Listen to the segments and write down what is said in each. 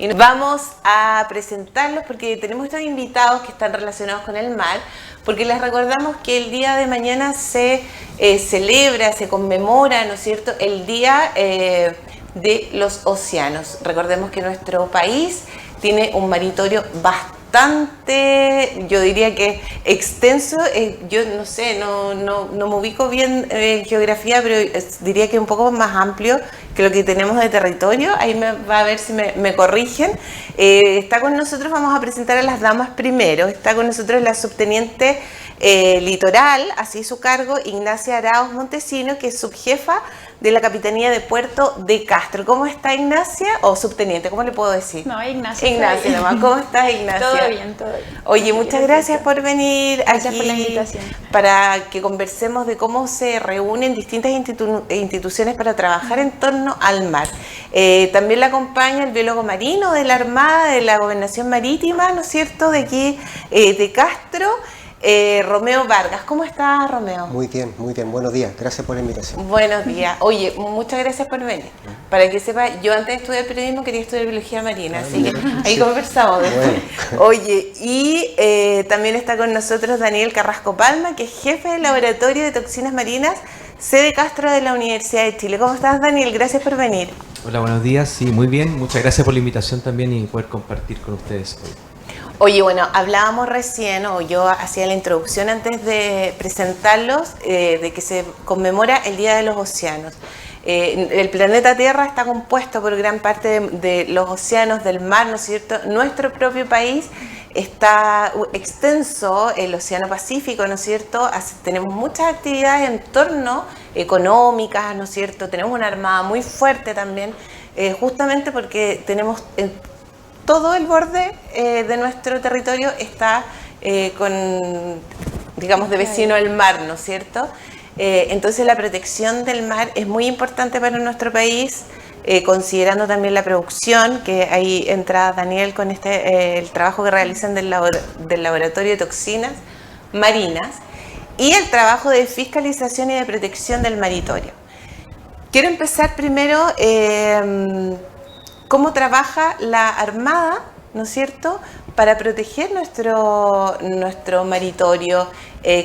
Y vamos a presentarlos porque tenemos estos invitados que están relacionados con el mar, porque les recordamos que el día de mañana se celebra, se conmemora, ¿no es cierto?, el Día de los Océanos. Recordemos que nuestro país tiene un maritorio bastante, yo diría que extenso. Yo no sé, no me ubico bien en geografía, pero diría que un poco más amplio que lo que tenemos de territorio. Ahí va a ver si me corrigen. Está con nosotros, vamos a presentar a las damas primero. Está con nosotros la subteniente litoral, así su cargo, Ignacia Arauz Montesino, que es subjefa de la Capitanía de Puerto de Castro. ¿Cómo está, Ignacia? O subteniente, ¿cómo le puedo decir? No, Ignacia. Ignacia nomás. ¿Cómo estás, Ignacia? Todo bien, todo bien. Oye, muchas gracias por venir gracias aquí por la invitación. para que conversemos de cómo se reúnen distintas instituciones para trabajar en torno al mar. También la acompaña el biólogo marino de la Armada, de la Gobernación Marítima, ¿no es cierto?, de aquí, de Castro. Romeo Vargas. ¿Cómo estás, Romeo? Muy bien, muy bien. Buenos días. Gracias por la invitación. Buenos días. Oye, muchas gracias por venir. Para que sepa, yo antes de estudiar periodismo quería estudiar biología marina, así que ahí conversamos después. Bueno. Oye, y también está con nosotros Daniel Carrasco Palma, que es jefe del Laboratorio de Toxinas Marinas, sede Castro de la Universidad de Chile. ¿Cómo estás, Daniel? Gracias por venir. Hola, buenos días. Sí, muy bien. Muchas gracias por la invitación también y poder compartir con ustedes hoy. Oye, bueno, hablábamos recién, o yo hacía la introducción antes de presentarlos, de que se conmemora el Día de los Océanos. El planeta Tierra está compuesto por gran parte de los océanos, del mar, ¿no es cierto? Nuestro propio país está extenso, el Océano Pacífico, ¿no es cierto? Tenemos muchas actividades en torno económicas, ¿no es cierto? Tenemos una armada muy fuerte también, justamente porque tenemos... todo el borde de nuestro territorio está digamos, de vecino el mar, ¿no es cierto? Entonces la protección del mar es muy importante para nuestro país, considerando también la producción, que ahí entra Daniel con el trabajo que realizan del Laboratorio de Toxinas Marinas y el trabajo de fiscalización y de protección del maritorio. Quiero empezar primero... ¿cómo trabaja la Armada, ¿no es cierto?, para proteger nuestro maritorio?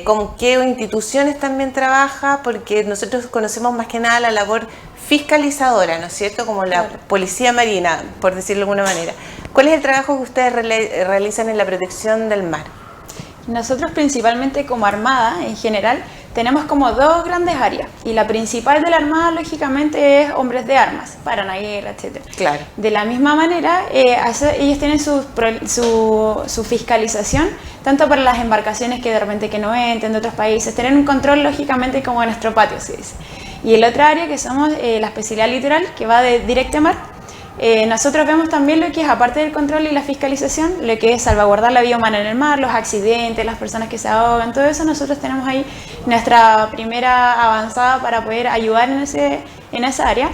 ¿Con qué instituciones también trabaja? Porque nosotros conocemos más que nada la labor fiscalizadora, ¿no es cierto?, como la Policía Marina, por decirlo de alguna manera. ¿Cuál es el trabajo que ustedes realizan en la protección del mar? Nosotros principalmente como Armada, en general, tenemos como dos grandes áreas. Y la principal de la Armada, lógicamente, es hombres de armas, para la guerra, etc. Claro. De la misma manera, ellos tienen su fiscalización, tanto para las embarcaciones que de repente que no entren de otros países, tienen un control, lógicamente, como en nuestro patio, se dice. Y el otro área, que somos la especialidad litoral, que va de directo a mar. Nosotros vemos también lo que es, aparte del control y la fiscalización, lo que es salvaguardar la vida humana en el mar, los accidentes, las personas que se ahogan, todo eso. Nosotros tenemos ahí nuestra primera avanzada para poder ayudar en esa área.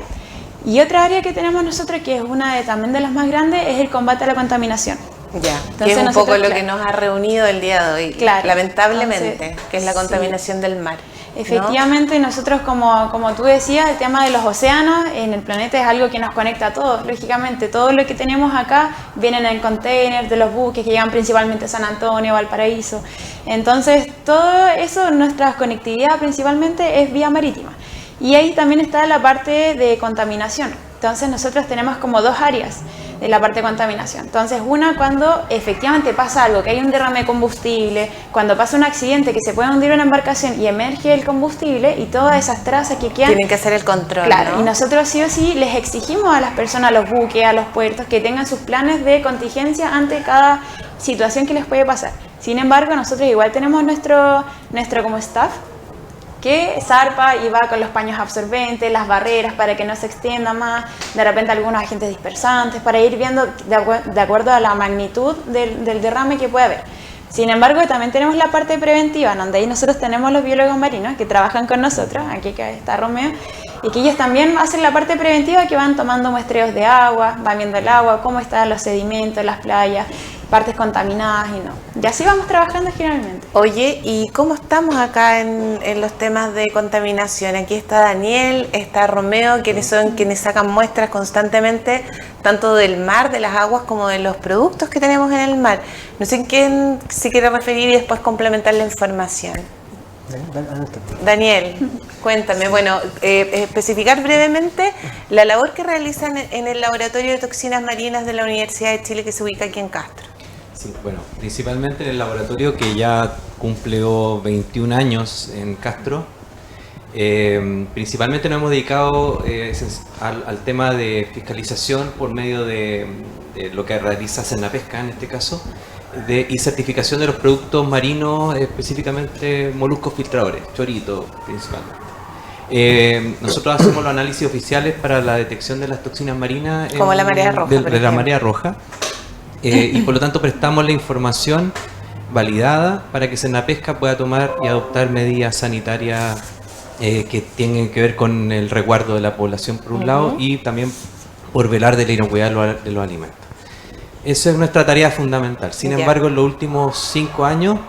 Y otra área que tenemos nosotros, que es una también de las más grandes, es el combate a la contaminación. Ya, entonces, que es un poco lo que nos ha reunido el día de hoy, lamentablemente, que es la contaminación del mar. Efectivamente, ¿no? Nosotros, como tú decías, el tema de los océanos en el planeta es algo que nos conecta a todos. Lógicamente, todo lo que tenemos acá vienen en containers de los buques que llegan principalmente a San Antonio, Valparaíso. Entonces, todo eso, nuestra conectividad principalmente es vía marítima. Y ahí también está la parte de contaminación. Entonces, nosotros tenemos como dos áreas de la parte de contaminación. Entonces, una, cuando efectivamente pasa algo, que hay un derrame de combustible, cuando pasa un accidente que se puede hundir una embarcación y emerge el combustible y todas esas trazas que quedan. Tienen que hacer el control, claro, ¿no? Y nosotros sí o sí les exigimos a las personas, a los buques, a los puertos, que tengan sus planes de contingencia ante cada situación que les puede pasar. Sin embargo, nosotros igual tenemos nuestro como staff, que zarpa y va con los paños absorbentes, las barreras para que no se extienda más, de repente algunos agentes dispersantes, para ir viendo de acuerdo a la magnitud del derrame que puede haber. Sin embargo, también tenemos la parte preventiva, donde ahí nosotros tenemos los biólogos marinos que trabajan con nosotros, aquí está Romeo, y que ellos también hacen la parte preventiva, que van tomando muestreos de agua, van viendo el agua, cómo están los sedimentos, las playas, partes contaminadas y no. Y así vamos trabajando generalmente. Oye, ¿y cómo estamos acá en los temas de contaminación? Aquí está Daniel, está Romeo, quienes son quienes sacan muestras constantemente, tanto del mar, de las aguas, como de los productos que tenemos en el mar. No sé en quién se quiere referir y después complementar la información. Daniel, cuéntame, bueno, especificar brevemente la labor que realizan en el Laboratorio de Toxinas Marinas de la Universidad de Chile, que se ubica aquí en Castro. Sí, bueno, principalmente en el laboratorio que ya cumplió 21 años en Castro. Principalmente nos hemos dedicado al tema de fiscalización por medio de lo que realiza Senapesca en este caso, y certificación de los productos marinos, específicamente moluscos filtradores, choritos principalmente. Nosotros hacemos los análisis oficiales para la detección de las toxinas marinas, como la marea roja, de la marea roja, y por lo tanto prestamos la información validada para que Senapesca pueda tomar y adoptar medidas sanitarias que tienen que ver con el resguardo de la población por un lado, y también por velar de la inocuidad de los alimentos. Esa es nuestra tarea fundamental. Sin embargo, en los últimos 5 años,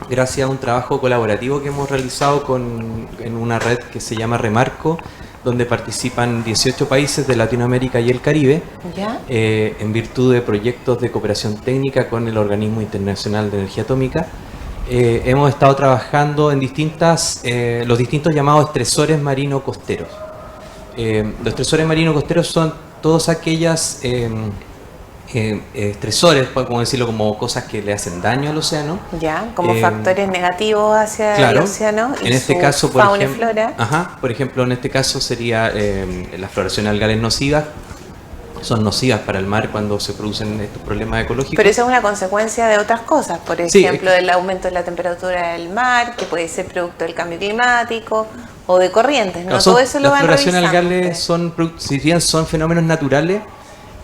gracias a un trabajo colaborativo que hemos realizado en una red que se llama Remarco, donde participan 18 países de Latinoamérica y el Caribe, en virtud de proyectos de cooperación técnica con el Organismo Internacional de Energía Atómica, hemos estado trabajando en los distintos llamados estresores marino-costeros. Los estresores marino-costeros son todas aquellas estresores, como decirlo, como cosas que le hacen daño al océano. Como factores negativos hacia el océano y en este caso, fauna y flora. Por ejemplo, en este caso sería las floraciones algales nocivas. Son nocivas para el mar cuando se producen estos problemas ecológicos. Pero eso es una consecuencia de otras cosas, por ejemplo, del aumento de la temperatura del mar, que puede ser producto del cambio climático o de corrientes, ¿no? Todo eso lo van revisando. Las floraciones algales si bien son fenómenos naturales,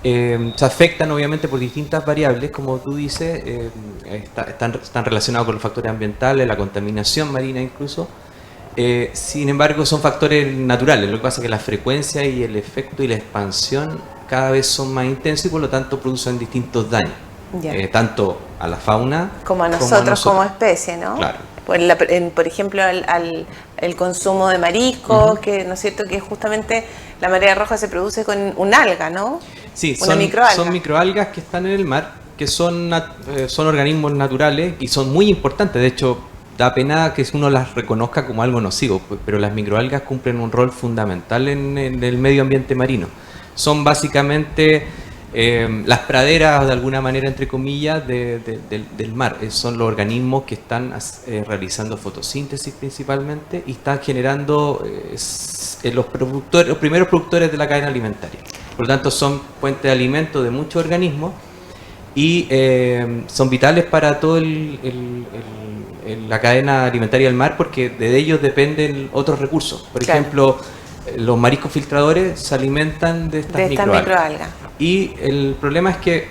se afectan obviamente por distintas variables, como tú dices, están relacionados con los factores ambientales, la contaminación marina incluso. Sin embargo, son factores naturales. Lo que pasa es que la frecuencia y el efecto y la expansión cada vez son más intensos y por lo tanto producen distintos daños, tanto a la fauna como a nosotros como especie, ¿no? Claro. Por ejemplo, el consumo de mariscos, que no es cierto que justamente la marea roja se produce con un alga, ¿no? Sí, son microalgas que están en el mar, que son organismos naturales y son muy importantes. De hecho, da pena que uno las reconozca como algo nocivo, pero las microalgas cumplen un rol fundamental en el medio ambiente marino. Son básicamente las praderas, de alguna manera, entre comillas, del mar. Son los organismos que están realizando fotosíntesis principalmente y están generando los primeros productores de la cadena alimentaria. Por lo tanto, son fuente de alimento de muchos organismos y son vitales para toda la cadena alimentaria del mar, porque de ellos dependen otros recursos. Por ejemplo, los mariscos filtradores se alimentan de estas microalgas. Y el problema es que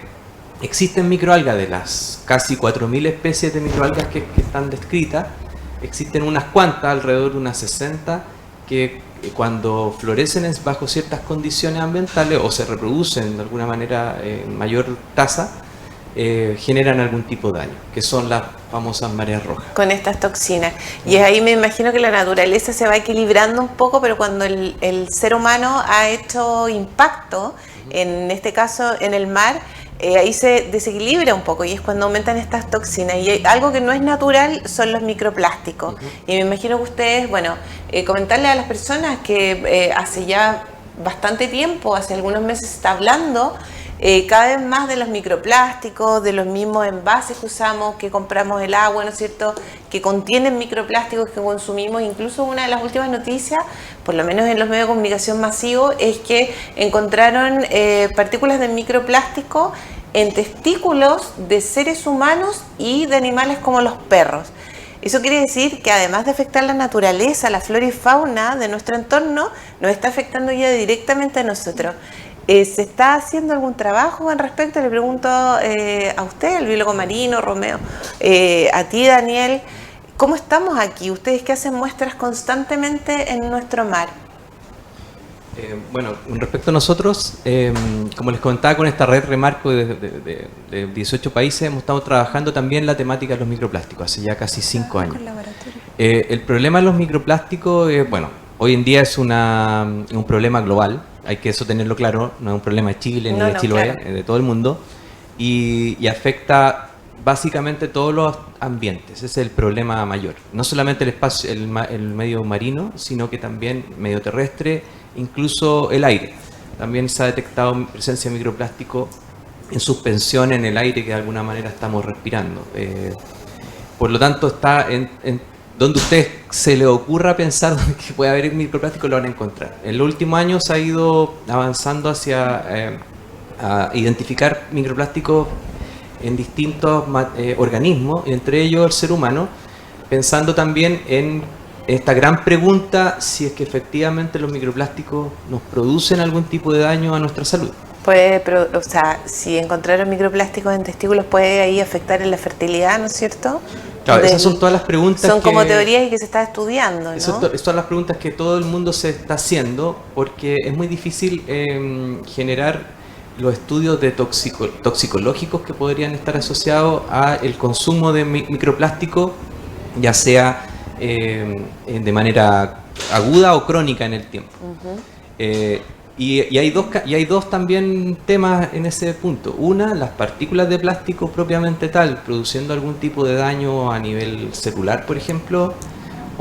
existen microalgas, de las casi 4.000 especies de microalgas que están descritas, existen unas cuantas, alrededor de unas 60, que cuando florecen bajo ciertas condiciones ambientales o se reproducen de alguna manera en mayor tasa, generan algún tipo de daño, que son las famosas mareas rojas. Con estas toxinas. Y ahí me imagino que la naturaleza se va equilibrando un poco, pero cuando el ser humano ha hecho impacto, en este caso en el mar, ahí se desequilibra un poco y es cuando aumentan estas toxinas. Y algo que no es natural son los microplásticos. Y me imagino que ustedes, comentarle a las personas que hace ya bastante tiempo, hace algunos meses se está hablando cada vez más de los microplásticos, de los mismos envases que usamos, que compramos el agua, ¿no es cierto?, que contienen microplásticos que consumimos. Incluso una de las últimas noticias, por lo menos en los medios de comunicación masivos, es que encontraron partículas de microplástico en testículos de seres humanos y de animales como los perros. Eso quiere decir que además de afectar la naturaleza, la flora y fauna de nuestro entorno, nos está afectando ya directamente a nosotros. ¿Se está haciendo algún trabajo al respecto? Le pregunto a usted, el biólogo marino, Romeo, a ti, Daniel, ¿cómo estamos aquí? Ustedes que hacen muestras constantemente en nuestro mar. Bueno, con respecto a nosotros, como les comentaba, con esta red Remarco de 18 países hemos estado trabajando también la temática de los microplásticos hace ya casi 5 años. El problema de los microplásticos, bueno, hoy en día es un problema global, hay que eso tenerlo claro, no es un problema de Chile ni de Chiloé, claro. De todo el mundo, y afecta básicamente todos los ambientes. Ese es el problema mayor. No solamente el espacio, el medio marino, sino que también medio terrestre, incluso el aire. También se ha detectado presencia de microplástico en suspensión en el aire que de alguna manera estamos respirando. Por lo tanto, está en donde a usted se le ocurra pensar que puede haber microplástico, lo van a encontrar. En los últimos años se ha ido avanzando hacia a identificar microplásticos en distintos organismos, entre ellos el ser humano, pensando también en esta gran pregunta si es que efectivamente los microplásticos nos producen algún tipo de daño a nuestra salud. O sea, si encontraron microplásticos en testículos, ¿puede ahí afectar en la fertilidad, no es cierto? Claro, esas son todas las preguntas. Son como teorías y que se está estudiando, ¿no? Esas son las preguntas que todo el mundo se está haciendo, porque es muy difícil generar los estudios de toxicológicos que podrían estar asociados al consumo de microplástico, ya sea de manera aguda o crónica en el tiempo. Y hay dos también temas en ese punto. Una, las partículas de plástico propiamente tal, produciendo algún tipo de daño a nivel celular, por ejemplo,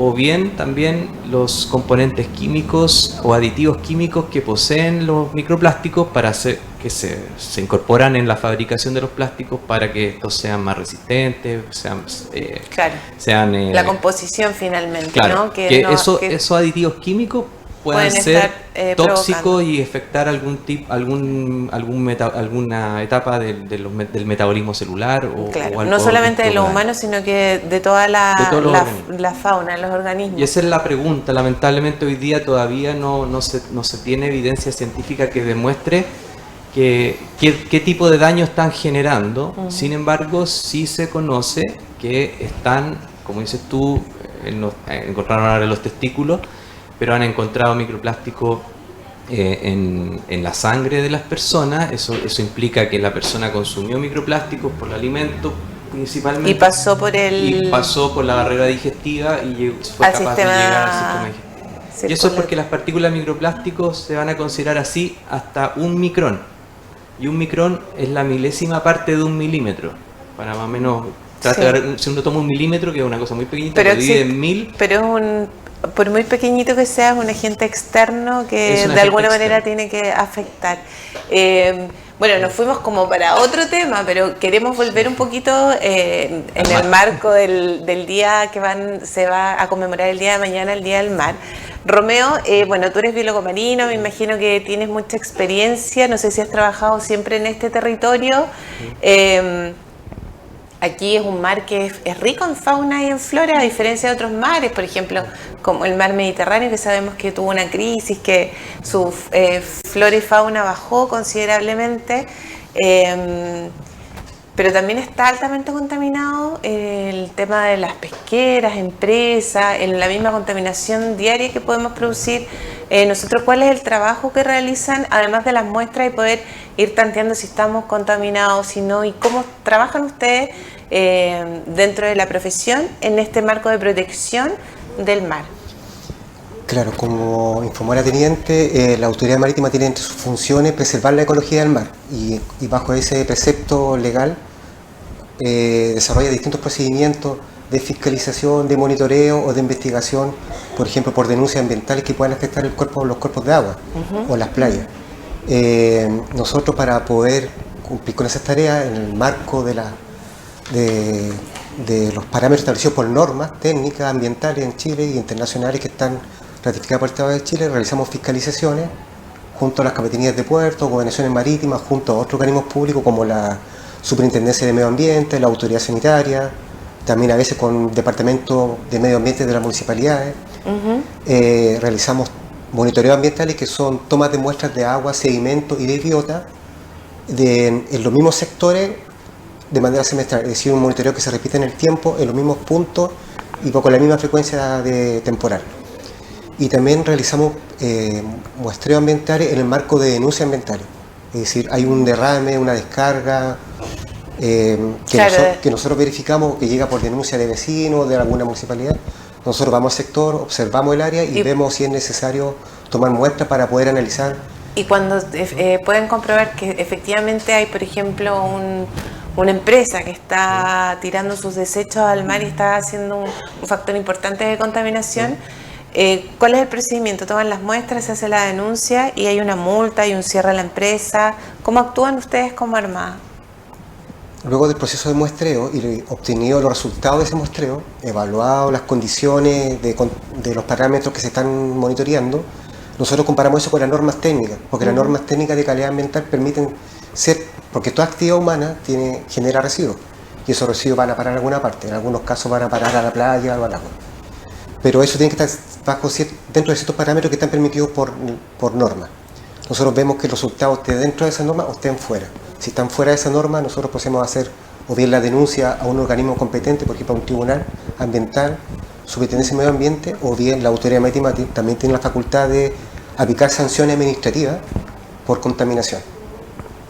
o bien también los componentes químicos o aditivos químicos que poseen los microplásticos para que se incorporan en la fabricación de los plásticos para que estos sean más resistentes, sean la composición finalmente, claro, ¿no? Que esos aditivos químicos pueden ser tóxicos y afectar alguna etapa del metabolismo celular claro, no solamente de los humanos, sino que de toda la fauna, los organismos. Y esa es la pregunta. Lamentablemente hoy día todavía no se tiene evidencia científica que demuestre qué tipo de daño están generando. Sin embargo, sí se conoce que están, como dices tú, encontraron ahora los testículos, pero han encontrado microplástico en la sangre de las personas. Eso implica que la persona consumió microplásticos por el alimento principalmente. Y pasó por la barrera digestiva y fue capaz de llegar al sistema digestivo. Y eso es porque las partículas de microplásticos se van a considerar así hasta 1 micrón. Y 1 micrón es la milésima parte de 1 milímetro. Para más o menos, si uno toma 1 milímetro, que es una cosa muy pequeñita, pero divide en 1000. Pero por muy pequeñito que sea, es un agente externo que de alguna manera tiene que afectar. Bueno, nos fuimos como para otro tema, pero queremos volver un poquito en el marco del día que se va a conmemorar el día de mañana, el Día del Mar. Romeo, bueno, tú eres biólogo marino, me imagino que tienes mucha experiencia, no sé si has trabajado siempre en este territorio. Aquí es un mar que es rico en fauna y en flora, a diferencia de otros mares, por ejemplo, como el mar Mediterráneo, que sabemos que tuvo una crisis, que su flora y fauna bajó considerablemente, pero también está altamente contaminado el tema de las pesqueras, empresas, en la misma contaminación diaria que podemos producir. Nosotros, ¿cuál es el trabajo que realizan, además de las muestras y poder ir tanteando si estamos contaminados, si no, y cómo trabajan ustedes dentro de la profesión en este marco de protección del mar? Claro, como informó la teniente, la Autoridad Marítima tiene entre sus funciones preservar la ecología del mar y bajo ese precepto legal desarrolla distintos procedimientos de fiscalización, de monitoreo o de investigación, por ejemplo, por denuncias ambientales que puedan afectar los cuerpos de agua o las playas. Nosotros, para poder cumplir con esas tareas en el marco de los parámetros establecidos por normas técnicas ambientales en Chile y internacionales que están ratificadas por el Estado de Chile, realizamos fiscalizaciones junto a las capitanías de puertos, gobernaciones marítimas, junto a otros organismos públicos como la Superintendencia de Medio Ambiente, la Autoridad Sanitaria, también a veces con departamentos de medio ambiente de las municipalidades. Realizamos monitoreos ambientales, que son tomas de muestras de agua, sedimentos y de biota en los mismos sectores de manera semestral, es decir, un monitoreo que se repite en el tiempo, en los mismos puntos y con la misma frecuencia temporal. y también realizamos muestreos ambientales en el marco de denuncias ambientales. Es decir, hay un derrame, una descarga que nosotros verificamos que llega por denuncia de vecinos, de alguna municipalidad. Nosotros vamos al sector, observamos el área y vemos si es necesario tomar muestras para poder analizar. Y cuando pueden comprobar que efectivamente hay, por ejemplo, una empresa que está tirando sus desechos al mar y está haciendo un factor importante de contaminación, ¿cuál es el procedimiento? ¿Toman las muestras, se hace la denuncia y hay una multa, hay un cierre a la empresa? ¿Cómo actúan ustedes como Armada? Luego del proceso de muestreo y obtenido los resultados de ese muestreo, evaluado las condiciones de los parámetros que se están monitoreando, nosotros comparamos eso con las normas técnicas, porque las normas técnicas de calidad ambiental permiten ser, porque toda actividad humana genera residuos, y esos residuos van a parar a alguna parte, en algunos casos van a parar a la playa o al agua. Pero eso tiene que estar dentro de ciertos parámetros que están permitidos por norma. Nosotros vemos que el resultado esté dentro de esa norma o estén fuera. Si están fuera de esa norma, nosotros procedemos a hacer o bien la denuncia a un organismo competente, por ejemplo a un tribunal ambiental, Superintendencia de Medio Ambiente, o bien la Autoridad Marítima también tiene la facultad de aplicar sanciones administrativas por contaminación.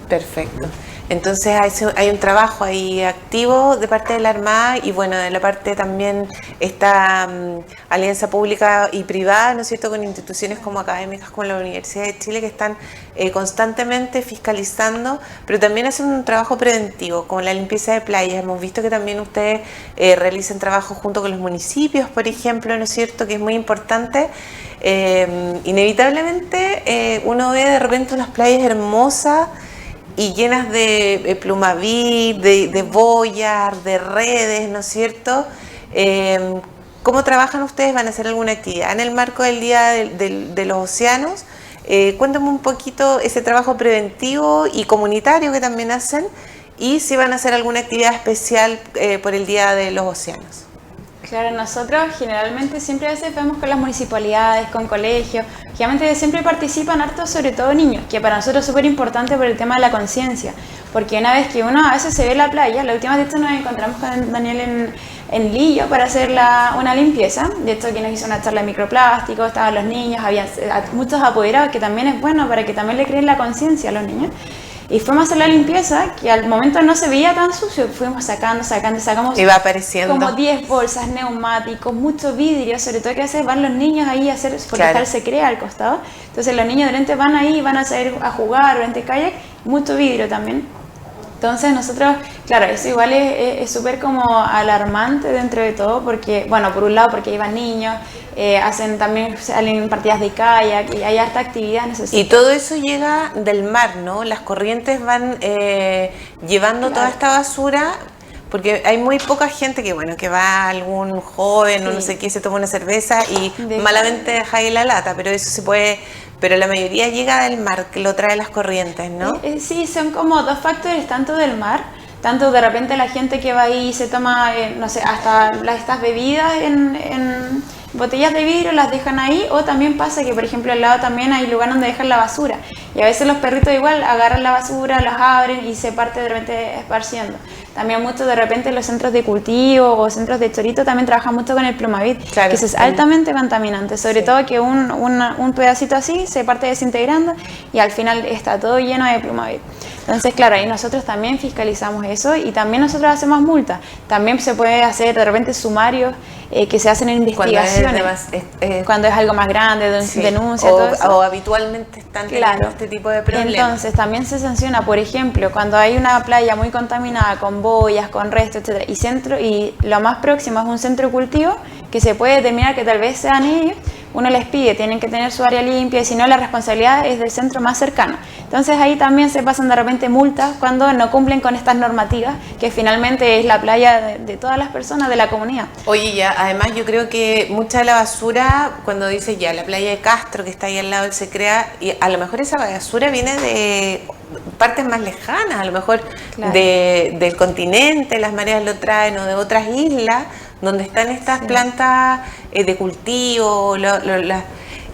Perfecto. Entonces hay un trabajo ahí activo de parte de la Armada y bueno, de la parte también esta alianza pública y privada, ¿no es cierto?, con instituciones como académicas como la Universidad de Chile que están constantemente fiscalizando, pero también hacen un trabajo preventivo, como la limpieza de playas. Hemos visto que también ustedes realizan trabajo junto con los municipios, por ejemplo, ¿no es cierto?, que es muy importante. Inevitablemente uno ve de repente unas playas hermosas y llenas de plumavit, de boyas, de redes, ¿no es cierto? ¿Cómo trabajan ustedes? ¿Van a hacer alguna actividad en el marco del Día de los Océanos? Cuéntame un poquito ese trabajo preventivo y comunitario que también hacen y si van a hacer alguna actividad especial por el Día de los Océanos. Claro, nosotros generalmente siempre a veces vemos con las municipalidades, con colegios, generalmente siempre participan harto, sobre todo niños, que para nosotros es súper importante por el tema de la conciencia, porque una vez que uno a veces se ve en la playa, la última vez nos encontramos con Daniel en Lillo para hacer una limpieza, de hecho que nos hizo una charla de microplástico, estaban los niños, había muchos apoderados, que también es bueno para que también le creen la conciencia a los niños. Y fuimos a hacer la limpieza, que al momento no se veía tan sucio, fuimos sacamos y va apareciendo como 10 bolsas, neumáticos, mucho vidrio, sobre todo que a veces van los niños ahí a hacer, porque claro, se crea al costado, entonces los niños de repente van ahí, van a salir a jugar, o durante kayak, mucho vidrio también. Entonces nosotros, claro, eso igual es súper como alarmante dentro de todo, porque, bueno, por un lado porque iban niños, salen partidas de kayak y hay harta actividad en ese sitio. Y todo eso llega del mar, ¿no? Las corrientes van llevando toda esta basura, porque hay muy poca gente que, bueno, que va algún joven o no sé qué, se toma una cerveza y malamente deja ahí la lata, pero eso se puede... Pero la mayoría llega del mar, que lo trae las corrientes, ¿no? Sí, son como dos factores, tanto del mar, tanto de repente la gente que va ahí y se toma, no sé, hasta estas bebidas en botellas de vidrio, las dejan ahí, o también pasa que, por ejemplo, al lado también hay lugar donde dejan la basura, y a veces los perritos igual agarran la basura, los abren y se parte de repente esparciendo. También mucho de repente los centros de cultivo o centros de chorito también trabajan mucho con el plumavit, claro, que es altamente contaminante, sobre todo que un pedacito así se parte desintegrando y al final está todo lleno de plumavit. Entonces, claro, ahí nosotros también fiscalizamos eso y también nosotros hacemos multas. También se puede hacer de repente sumarios que se hacen en investigaciones. Cuando es algo más grande, denuncia, todo eso. O habitualmente están teniendo este tipo de problemas. Entonces, también se sanciona, por ejemplo, cuando hay una playa muy contaminada con boyas, con restos, etcétera, y lo más próximo es un centro de cultivo, que se puede determinar que tal vez sean ellos, uno les pide, tienen que tener su área limpia, y si no, la responsabilidad es del centro más cercano. Entonces ahí también se pasan de repente multas cuando no cumplen con estas normativas, que finalmente es la playa de todas las personas de la comunidad. Oye, ya, además yo creo que mucha de la basura, cuando dice ya la playa de Castro, que está ahí al lado del Secrea, y a lo mejor esa basura viene de partes más lejanas, a lo mejor del continente, las mareas lo traen, o de otras islas, donde están estas plantas de cultivo.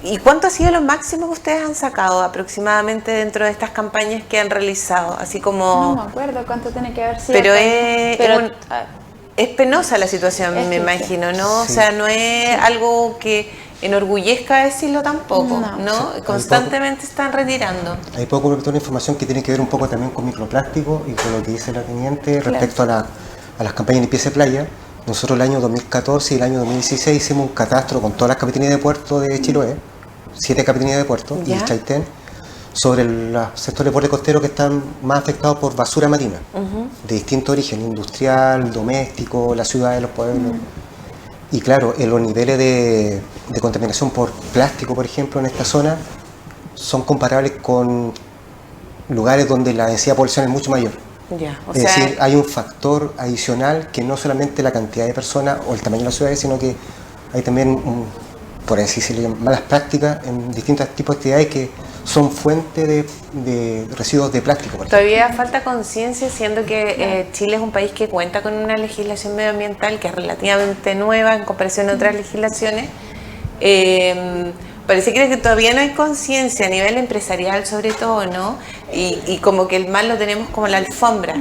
¿Y cuánto ha sido lo máximo que ustedes han sacado aproximadamente dentro de estas campañas que han realizado? Así como... No me acuerdo cuánto tiene que haber sido. Pero es penosa la situación, me imagino, ¿no? Sí. O sea, no es algo que enorgullezca decirlo tampoco, No. ¿no? Constantemente están retirando. Hay poco una información que tiene que ver un poco también con microplástico y con lo que dice la teniente respecto a las campañas de limpieza de playa. Nosotros el año 2014 y el año 2016 hicimos un catastro con todas las capitanías de puerto de Chiloé, 7 capitanías de puerto y Chaitén, sobre los sectores borde costero que están más afectados por basura marina, de distinto origen, industrial, doméstico, la ciudad de los pueblos. Y claro, los niveles de contaminación por plástico, por ejemplo, en esta zona, son comparables con lugares donde la densidad poblacional es mucho mayor. Es decir, hay un factor adicional que no solamente la cantidad de personas o el tamaño de las ciudades, sino que hay también, por así decirlo, malas prácticas en distintos tipos de actividades que son fuente de residuos de plástico. Todavía falta conciencia, siendo que Chile es un país que cuenta con una legislación medioambiental que es relativamente nueva en comparación a otras legislaciones. Parece que todavía no hay conciencia a nivel empresarial, sobre todo, ¿no? Y como que el mar lo tenemos como la alfombra.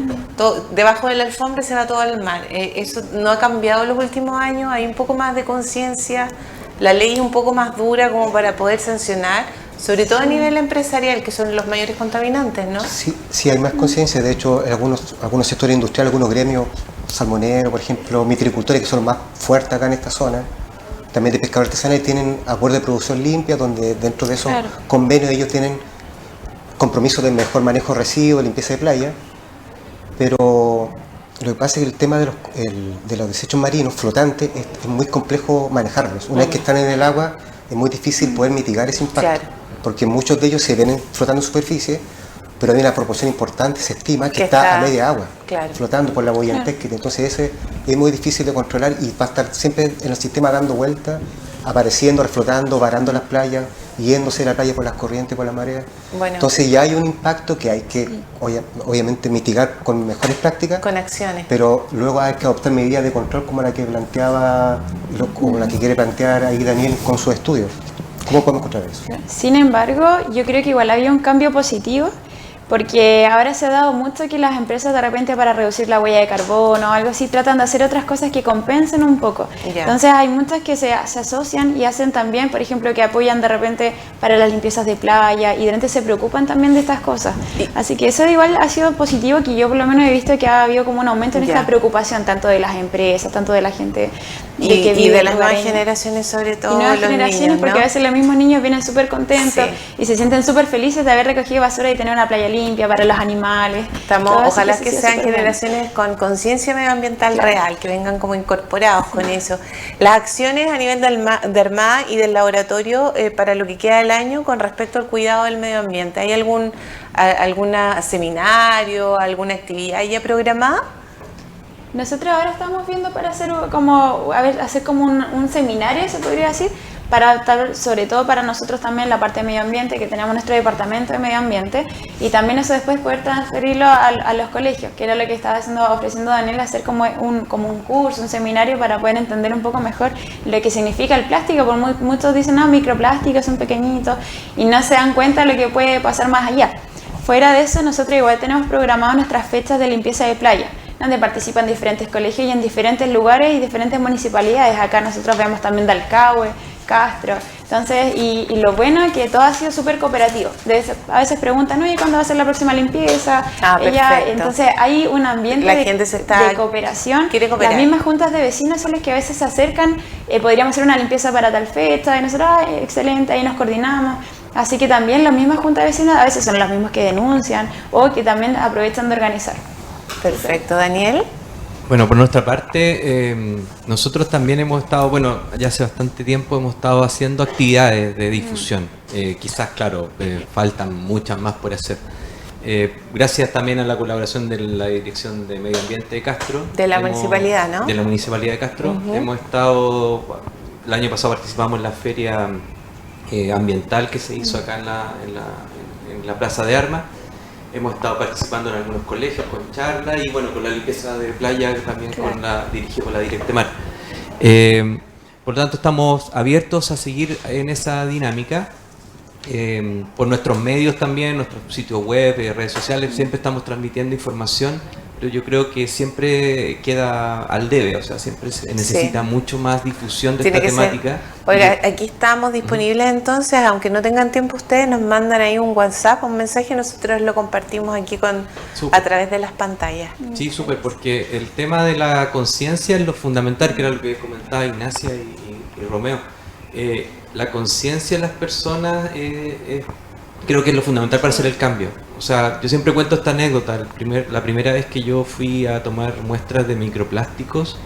Debajo de la alfombra se va todo al mar. Eso no ha cambiado en los últimos años, hay un poco más de conciencia. La ley es un poco más dura como para poder sancionar, sobre todo a nivel empresarial, que son los mayores contaminantes, ¿no? Sí, hay más conciencia. De hecho, en algunos sectores industriales, algunos gremios, salmoneros, por ejemplo, mitricultores, que son los más fuertes acá en esta zona, también de pescadores artesanales, tienen acuerdos de producción limpia, donde dentro de esos convenios ellos tienen compromisos de mejor manejo de residuos, de limpieza de playa, pero lo que pasa es que el tema de los desechos marinos flotantes es muy complejo manejarlos. Una vez que están en el agua, es muy difícil poder mitigar ese impacto, porque muchos de ellos se ven flotando en superficie, pero hay una proporción importante, se estima, que está a media agua, flotando por la boyantez, entonces ese es muy difícil de controlar y va a estar siempre en el sistema dando vueltas, apareciendo, reflotando, varando las playas, yéndose a la playa por las corrientes, por las mareas. Entonces ya hay un impacto que hay que obviamente mitigar con mejores prácticas, con acciones, pero luego hay que adoptar medidas de control como la que planteaba, como la que quiere plantear ahí Daniel con sus estudios. ¿Cómo podemos encontrar eso? Sin embargo, yo creo que igual había un cambio positivo, porque ahora se ha dado mucho que las empresas de repente para reducir la huella de carbono o algo así tratan de hacer otras cosas que compensen un poco. Entonces hay muchas que se asocian y hacen también, por ejemplo, que apoyan de repente para las limpiezas de playa y de repente se preocupan también de estas cosas. Así que eso igual ha sido positivo, que yo por lo menos he visto que ha habido como un aumento en esta preocupación tanto de las empresas, tanto de la gente que vive y de las nuevas generaciones, sobre todo. Y nuevas generaciones, niños, porque a veces los mismos niños vienen súper contentos y se sienten súper felices de haber recogido basura y tener una playa limpia para los animales. Ojalá que sean generaciones con conciencia medioambiental real, que vengan como incorporados con eso. Las acciones a nivel de Armada y del laboratorio para lo que queda del año con respecto al cuidado del medio ambiente, ¿hay algún seminario, alguna actividad ya programada? Nosotros ahora estamos viendo para hacer como un seminario, se podría decir, para sobre todo para nosotros también la parte de medio ambiente, que tenemos nuestro departamento de medio ambiente, y también eso después poder transferirlo a los colegios, que era lo que estaba ofreciendo Daniel, hacer como un curso, un seminario para poder entender un poco mejor lo que significa el plástico, porque muchos dicen, no, microplásticos son pequeñitos, y no se dan cuenta de lo que puede pasar más allá. Fuera de eso, nosotros igual tenemos programadas nuestras fechas de limpieza de playa, donde participan diferentes colegios y en diferentes lugares y diferentes municipalidades. Acá nosotros vemos también Dalcahue, Castro. Entonces, y lo bueno es que todo ha sido súper cooperativo. A veces preguntan, oye, ¿cuándo va a ser la próxima limpieza? Entonces hay un ambiente de cooperación. Las mismas juntas de vecinos son las que a veces se acercan, podríamos hacer una limpieza para tal fecha, y nosotros, excelente, ahí nos coordinamos. Así que también las mismas juntas de vecinos a veces son los mismos que denuncian o que también aprovechan de organizar. Perfecto, Daniel. Bueno, por nuestra parte, nosotros también hemos estado, ya hace bastante tiempo hemos estado haciendo actividades de difusión. Quizás, claro, faltan muchas más por hacer. Gracias también a la colaboración de la Dirección de Medio Ambiente de Castro. De la municipalidad, ¿no? De la municipalidad de Castro. Hemos estado, el año pasado participamos en la feria ambiental que se hizo acá en la Plaza de Armas. Hemos estado participando en algunos colegios con charlas y con la limpieza de playa también dirigida por la Directemar. Por lo tanto, estamos abiertos a seguir en esa dinámica. Por nuestros medios también, nuestros sitios web, redes sociales, siempre estamos transmitiendo información yo creo que siempre queda al debe, o sea, siempre se necesita mucho más difusión de Tiene esta que ser. temática. Oiga, aquí estamos disponibles entonces, aunque no tengan tiempo ustedes, nos mandan ahí un WhatsApp, un mensaje, nosotros lo compartimos aquí Súper. a través de las pantallas. Sí, súper, porque el tema de la conciencia es lo fundamental, que era lo que comentaba Ignacia y Romeo. La conciencia de las personas creo que es lo fundamental para hacer el cambio. O sea, yo siempre cuento esta anécdota. La primera vez que yo fui a tomar muestras de microplásticos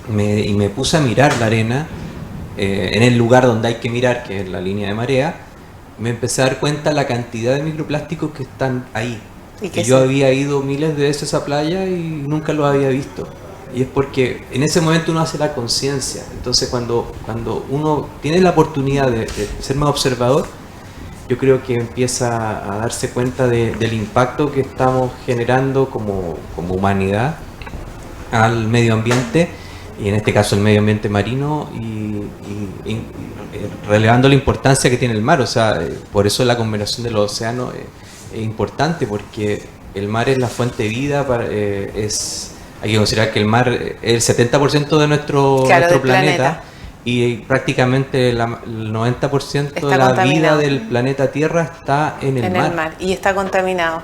y me puse a mirar la arena en el lugar donde hay que mirar, que es la línea de marea, me empecé a dar cuenta la cantidad de microplásticos que están ahí. Y Que yo había ido miles de veces a esa playa y nunca los había visto. Y es porque en ese momento uno hace la conciencia. Entonces cuando uno tiene la oportunidad de ser más observador, yo creo que empieza a darse cuenta del impacto que estamos generando como humanidad al medio ambiente, y en este caso el medio ambiente marino, y relevando la importancia que tiene el mar. O sea, por eso la conservación de los océanos es importante, porque el mar es la fuente de vida, hay que considerar que el mar es el 70% de nuestro planeta. Y prácticamente el 90% de la vida del planeta Tierra está en el mar. Y está contaminado.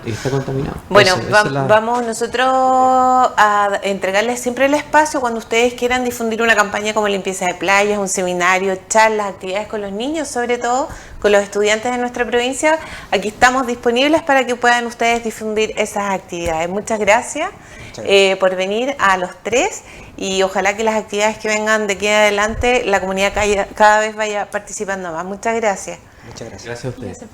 Bueno, Entonces, vamos nosotros a entregarles siempre el espacio cuando ustedes quieran difundir una campaña como limpieza de playas, un seminario, charlas, actividades con los niños, sobre todo con los estudiantes de nuestra provincia. Aquí estamos disponibles para que puedan ustedes difundir esas actividades. Muchas gracias por venir a los tres, y ojalá que las actividades que vengan de aquí en adelante la comunidad cada vez vaya participando más. Muchas gracias. Muchas gracias. Gracias a ustedes.